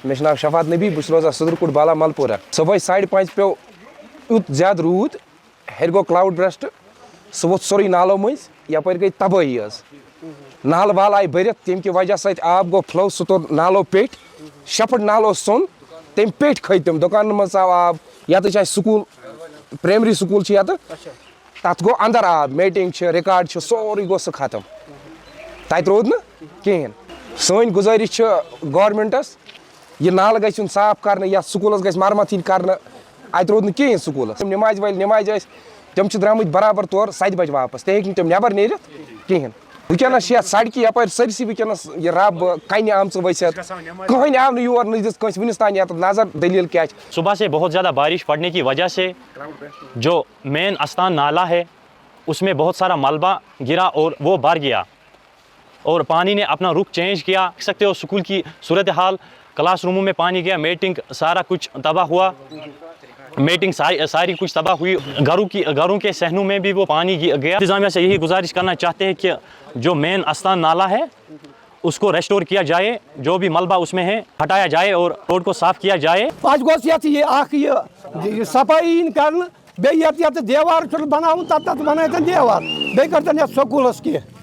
मे नाम शफात नबी बस रोजान सदरकोट बाला मलपोरा सुबह 5:30 पे यूत ज्यादा रूद हेर गो क्लाउड ब्रस्ट सह वो सोरे नालों मज यपर गई तबाही नाल वाल आई भर तम कि वजह सत आब गो फ्लो सह तो नालों पेट 6 फुट नाल सोन तम पेट खत तम दुकान मज आव आब ये स्कूल प्राइमरी स्कूल तथ गो अंदर आब मीटिंग रिकॉर्ड सोरे गो सह खत्म तत रोद न कहें सन गुजारिश गवर्नमेंटस यह नाल गई साफ कर या स्कूलस गई मरम्मत कर अत रोद कहें स्कूल नमाज वाल नमाज तम द्राम बराबर तौर 7 बजे वापस ते हेक तम नबर नीर कहें वनस सड़क यप सरसी वनस यह रब कन आम वसित कहन आव न योर नस वनस तान नजर दलील क्या। सुबह से बहुत ज़्यादा बारिश पड़ने की वजह से जो मेन आस्थान नाला है उसमें बहुत सारा मलबा गिरा और वो भर गया और पानी ने अपना रुख चेंज किया। देख सकते हो स्कूल की सूरत हाल, क्लासरूमों में पानी गया, मीटिंग सारा कुछ तबाह हुआ, मीटिंग सारी कुछ तबाह हुई, घरों के सहनों में भी वो पानी गया। इंतजामिया से यही गुजारिश करना चाहते हैं कि जो मेन आस्थान नाला है उसको रेस्टोर किया जाए, जो भी मलबा उसमें है हटाया जाए और रोड को साफ किया जाए। सफाई कर देवार बना तब बना देवार बे कर स्कूल की